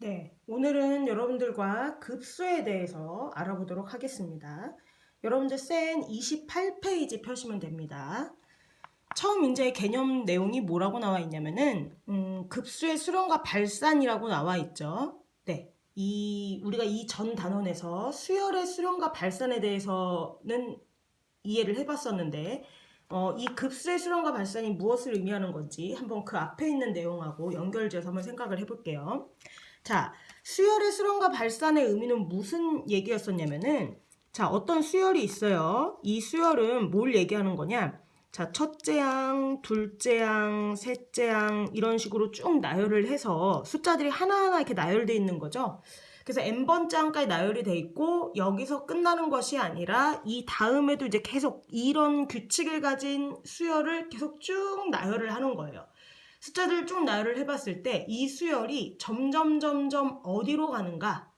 네, 오늘은 여러분들과 급수에 대해서 알아보도록 하겠습니다. 여러분들 센 28페이지 펴시면 됩니다. 처음 이제 개념 내용이 뭐라고 나와 있냐면은 급수의 수렴과 발산이라고 나와 있죠. 네, 우리가 이 전 단원에서 수열의 수렴과 발산에 대해서는 이해를 해봤었는데 이 급수의 수렴과 발산이 무엇을 의미하는 건지 한번 그 앞에 있는 내용하고 연결지어서 한번 생각을 해볼게요. 자, 수열의 수렴과 발산의 의미는 무슨 얘기였었냐면은, 자, 어떤 수열이 있어요. 이 수열은 뭘 얘기하는 거냐? 자, 첫째 항, 둘째 항, 셋째 항 이런 식으로 쭉 나열을 해서 숫자들이 하나하나 이렇게 나열돼 있는 거죠. 그래서 n번째 항까지 나열이 돼 있고 여기서 끝나는 것이 아니라 이 다음에도 이제 계속 이런 규칙을 가진 수열을 계속 쭉 나열을 하는 거예요. 숫자들을 쭉 나열을 해봤을 때 이 수열이 점점 어디로 가는가?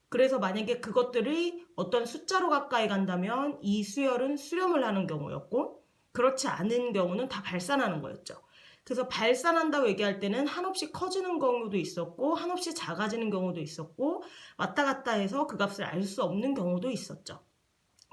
그래서 만약에 그것들이 어떤 숫자로 가까이 간다면 이 수열은 수렴을 하는 경우였고 그렇지 않은 경우는 다 발산하는 거였죠. 그래서 발산한다고 얘기할 때는 한없이 커지는 경우도 있었고 한없이 작아지는 경우도 있었고 왔다 갔다 해서 그 값을 알 수 없는 경우도 있었죠.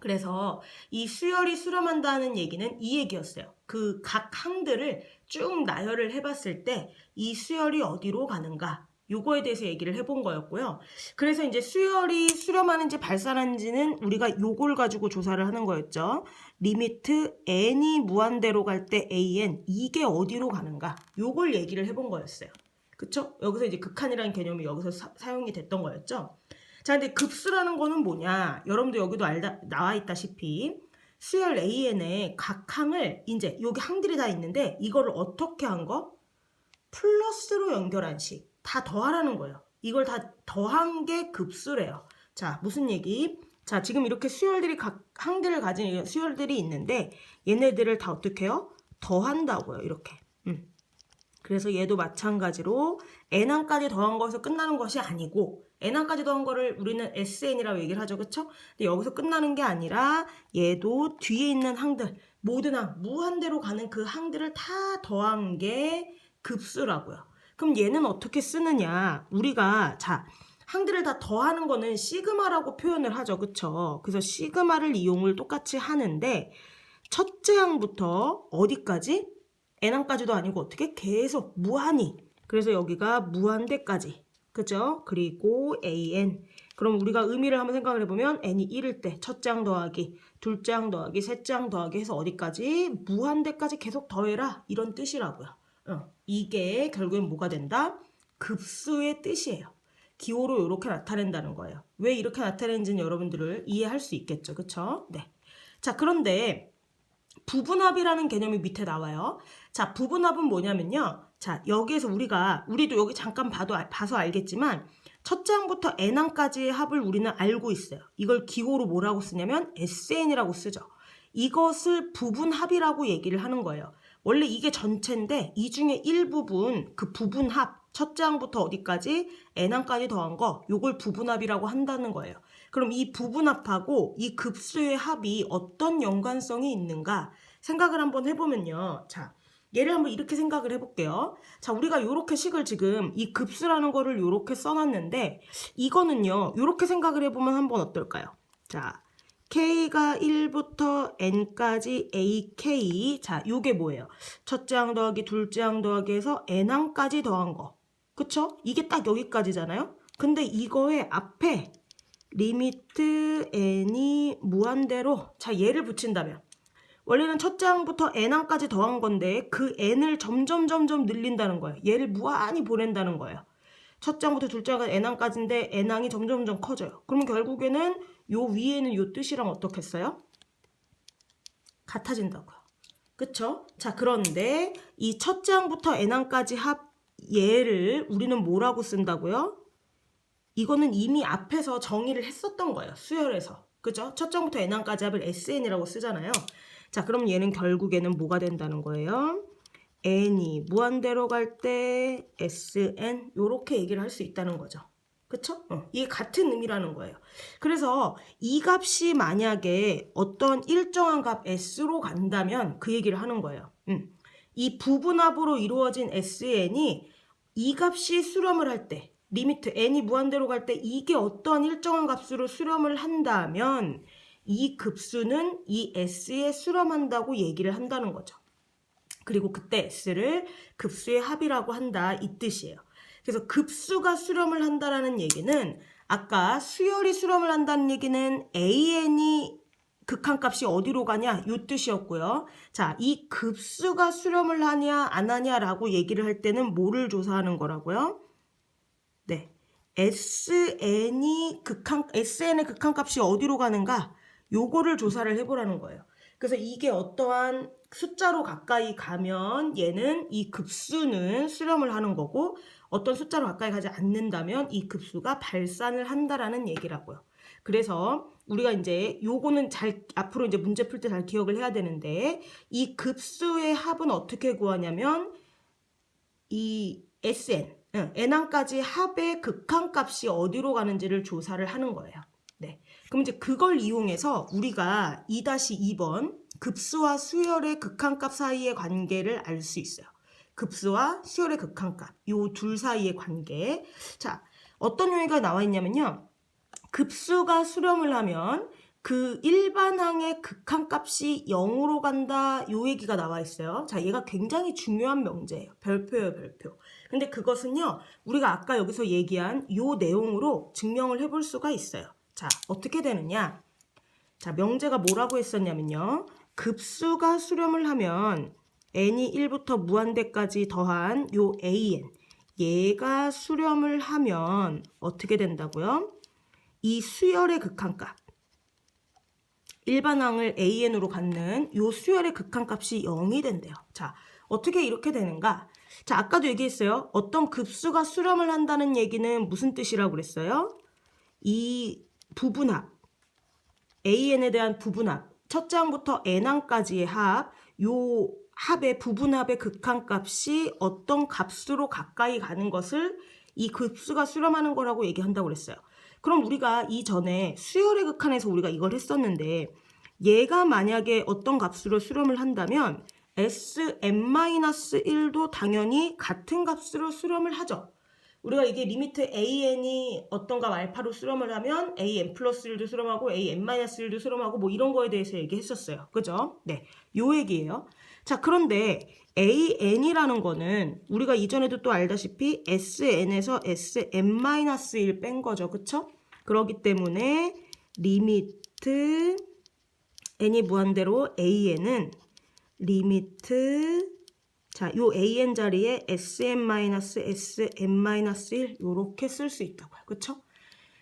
그래서 이 수열이 수렴한다는 얘기는 이 얘기였어요. 그 각 항들을 쭉 나열을 해봤을 때 이 수열이 어디로 가는가 요거에 대해서 얘기를 해본 거였고요. 그래서 이제 수열이 수렴하는지 발산하는지는 우리가 요걸 가지고 조사를 하는 거였죠. 리미트 n이 무한대로 갈 때 an 이게 어디로 가는가 요걸 얘기를 해본 거였어요. 그쵸? 여기서 이제 극한이라는 개념이 여기서 사용이 됐던 거였죠. 자, 근데 급수라는 거는 뭐냐? 여러분도 여기도 나와 있다시피 수열 AN의 각 항을 이제 여기 항들이 다 있는데 이거를 어떻게 한 거? 플러스로 연결한 식. 다 더하라는 거예요. 이걸 다 더한 게 급수래요. 자, 무슨 얘기? 자, 지금 이렇게 수열들이 각 항들을 가진 수열들이 있는데 얘네들을 다 어떻게 해요? 더한다고요. 이렇게. 그래서 얘도 마찬가지로 n항까지 더한 거에서 끝나는 것이 아니고 n항까지 더한 거를 우리는 sn이라고 얘기를 하죠. 그쵸? 근데 여기서 끝나는 게 아니라 얘도 뒤에 있는 항들 모든 항 무한대로 가는 그 항들을 다 더한 게 급수라고요. 그럼 얘는 어떻게 쓰느냐? 우리가 자 항들을 다 더하는 거는 시그마라고 표현을 하죠. 그쵸? 그래서 시그마를 이용을 똑같이 하는데 첫째 항부터 어디까지? n항까지도 아니고 어떻게 계속 무한히 그래서 여기가 무한대까지 그죠? 그리고 an 그럼 우리가 의미를 한번 생각을 해보면 n이 1일 때 첫째 항 더하기 둘째 항 더하기 셋째 항 더하기 해서 어디까지? 무한대까지 계속 더해라 이런 뜻이라고요. 이게 결국엔 뭐가 된다? 급수의 뜻이에요. 기호로 이렇게 나타낸다는 거예요. 왜 이렇게 나타내는지는 여러분들을 이해할 수 있겠죠. 그쵸? 네. 자, 그런데 부분합이라는 개념이 밑에 나와요. 자, 부분합은 뭐냐면요. 자, 여기에서 우리도 여기 잠깐 봐서 알겠지만 첫째 항부터 n항까지의 합을 우리는 알고 있어요. 이걸 기호로 뭐라고 쓰냐면 SN이라고 쓰죠. 이것을 부분합이라고 얘기를 하는 거예요. 원래 이게 전체인데 이 중에 일부분 그 부분합 첫째 항부터 어디까지 n항까지 더한 거 요걸 부분합이라고 한다는 거예요. 그럼 이 부분합하고 이 급수의 합이 어떤 연관성이 있는가 생각을 한번 해보면요. 자, 얘를 한번 이렇게 생각을 해볼게요. 자, 우리가 요렇게 식을 지금 이 급수라는 거를 요렇게 써놨는데 이거는요. 요렇게 생각을 해보면 한번 어떨까요? 자, K가 1부터 N까지 AK 자, 요게 뭐예요? 첫째 항 더하기 둘째 항 더하기 해서 N항까지 더한 거. 그쵸? 이게 딱 여기까지잖아요? 근데 이거의 앞에 리미트 n이 무한대로 자 얘를 붙인다면 원래는 첫째 항부터 n항까지 더한 건데 그 n을 점점 늘린다는 거예요. 얘를 무한히 보낸다는 거예요. 첫째 항부터 둘째 항까지 n항까지인데 n항이 점점 커져요. 그러면 결국에는 요 위에는 요 뜻이랑 어떻겠어요? 같아진다고요. 그쵸? 자, 그런데 이 첫째 항부터 n항까지 합 얘를 우리는 뭐라고 쓴다고요? 이거는 이미 앞에서 정의를 했었던 거예요. 수열에서. 그죠? 첫 장부터 n항까지 합을 sn이라고 쓰잖아요. 자, 그럼 얘는 결국에는 뭐가 된다는 거예요? n이 무한대로 갈 때 sn 요렇게 얘기를 할 수 있다는 거죠. 그쵸? 이게 같은 의미라는 거예요. 그래서 이 값이 만약에 어떤 일정한 값 s로 간다면 그 얘기를 하는 거예요. 이 부분합으로 이루어진 sn이 이 값이 수렴을 할 때 리미트 n이 무한대로 갈 때 이게 어떠한 일정한 값으로 수렴을 한다면 이 급수는 이 s에 수렴한다고 얘기를 한다는 거죠. 그리고 그때 s를 급수의 합이라고 한다 이 뜻이에요. 그래서 급수가 수렴을 한다라는 얘기는 아까 수열이 수렴을 한다는 얘기는 an이 극한값이 어디로 가냐 이 뜻이었고요. 자, 이 급수가 수렴을 하냐 안 하냐라고 얘기를 할 때는 뭐를 조사하는 거라고요? 네, SN의 극한값이 어디로 가는가 요거를 조사를 해보라는 거예요. 그래서 이게 어떠한 숫자로 가까이 가면 얘는 이 급수는 수렴을 하는 거고 어떤 숫자로 가까이 가지 않는다면 이 급수가 발산을 한다라는 얘기라고요. 그래서 우리가 이제 요거는 앞으로 이제 문제 풀 때 잘 기억을 해야 되는데 이 급수의 합은 어떻게 구하냐면 이 SN, n항까지 합의 극한값이 어디로 가는지를 조사를 하는 거예요. 네. 그럼 이제 그걸 이용해서 우리가 2-2번 급수와 수열의 극한값 사이의 관계를 알 수 있어요. 급수와 수열의 극한값, 요 둘 사이의 관계. 자, 어떤 용의가 나와 있냐면요. 급수가 수렴을 하면 그 일반항의 극한값이 0으로 간다 요 얘기가 나와 있어요. 자, 얘가 굉장히 중요한 명제예요. 별표예요, 별표. 근데 그것은요, 우리가 아까 여기서 얘기한 요 내용으로 증명을 해볼 수가 있어요. 자, 어떻게 되느냐? 자, 명제가 뭐라고 했었냐면요. 급수가 수렴을 하면 n이 1부터 무한대까지 더한 요 an, 얘가 수렴을 하면 어떻게 된다고요? 이 수열의 극한값, 일반항을 an으로 갖는 요 수열의 극한값이 0이 된대요. 자, 어떻게 이렇게 되는가? 자, 아까도 얘기했어요. 어떤 급수가 수렴을 한다는 얘기는 무슨 뜻이라고 그랬어요? 이 부분합, an에 대한 부분합, 첫째 항부터 n항까지의 합, 요 합의 부분합의 극한값이 어떤 값으로 가까이 가는 것을 이 급수가 수렴하는 거라고 얘기한다고 그랬어요. 그럼 우리가 이전에 수열의 극한에서 우리가 이걸 했었는데 얘가 만약에 어떤 값으로 수렴을 한다면 Sn-1도 당연히 같은 값으로 수렴을 하죠. 우리가 이게 리미트 an이 어떤 값 알파로 수렴을 하면 an 플러스 1도 수렴하고 an-1도 수렴하고 뭐 이런 거에 대해서 얘기했었어요. 그죠? 네, 요 얘기예요. 자, 그런데 an이라는 거는 우리가 이전에도 또 알다시피 sn에서 sn-1 뺀 거죠. 그쵸? 그렇기 때문에 리미트 n이 무한대로 an은 리미트 자, 요 an 자리에 sn-sn-1 요렇게 쓸 수 있다고요. 그쵸?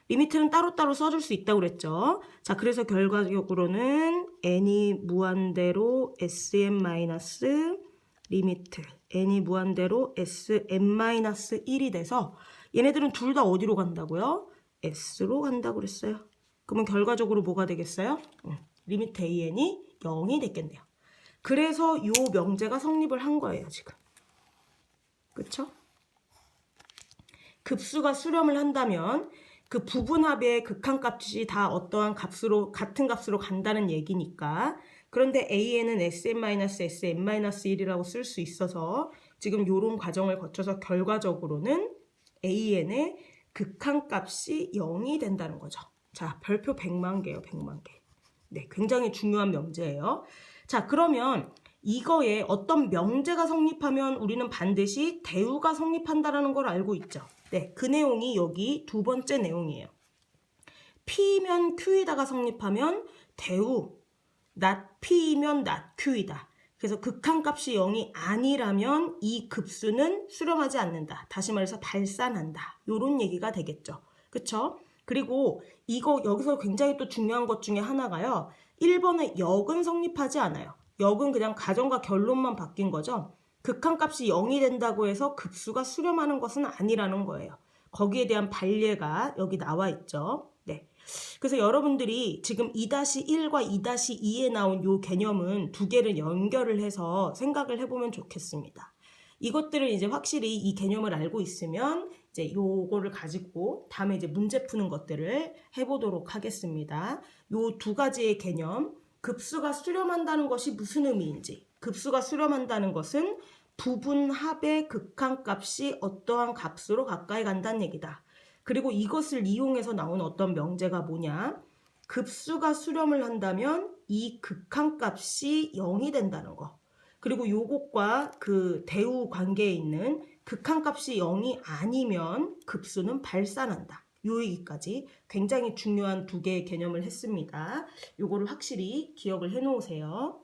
리미트는 따로따로 써줄 수 있다고 그랬죠. 자, 그래서 결과적으로는 n이 무한대로 sn- 리미트 n이 무한대로 sn-1이 돼서 얘네들은 둘 다 어디로 간다고요? s로 간다고 그랬어요. 그러면 결과적으로 뭐가 되겠어요? 리미트 an이 0이 됐겠네요. 그래서 요 명제가 성립을 한 거예요, 지금. 그쵸? 급수가 수렴을 한다면 그 부분합의 극한값이 다 어떠한 값으로 같은 값으로 간다는 얘기니까. 그런데 an은 sn-sn-1이라고 쓸 수 있어서 지금 요런 과정을 거쳐서 결과적으로는 an의 극한값이 0이 된다는 거죠. 자, 별표 100만 개요, 100만 개. 네, 굉장히 중요한 명제예요. 자, 그러면 이거에 어떤 명제가 성립하면 우리는 반드시 대우가 성립한다라는 걸 알고 있죠. 네, 그 내용이 여기 두 번째 내용이에요. P면 Q이다가 성립하면 대우, not P면 not Q이다. 그래서 극한값이 0이 아니라면 이 급수는 수렴하지 않는다. 다시 말해서 발산한다. 요런 얘기가 되겠죠. 그쵸? 그리고 이거 여기서 굉장히 또 중요한 것 중에 하나가요. 1번의 역은 성립하지 않아요. 역은 그냥 가정과 결론만 바뀐 거죠. 극한값이 0이 된다고 해서 급수가 수렴하는 것은 아니라는 거예요. 거기에 대한 반례가 여기 나와 있죠. 네. 그래서 여러분들이 지금 2-1과 2-2에 나온 요 개념은 두 개를 연결을 해서 생각을 해보면 좋겠습니다. 이것들을 이제 확실히 이 개념을 알고 있으면 이제 요거를 가지고 다음에 이제 문제 푸는 것들을 해보도록 하겠습니다. 요 두 가지의 개념, 급수가 수렴한다는 것이 무슨 의미인지, 급수가 수렴한다는 것은 부분합의 극한값이 어떠한 값으로 가까이 간다는 얘기다. 그리고 이것을 이용해서 나온 어떤 명제가 뭐냐? 급수가 수렴을 한다면 이 극한값이 0이 된다는 거. 그리고 요것과 그 대우 관계에 있는 극한값이 0이 아니면 급수는 발산한다. 요 얘기까지 굉장히 중요한 두 개의 개념을 했습니다. 요거를 확실히 기억을 해 놓으세요.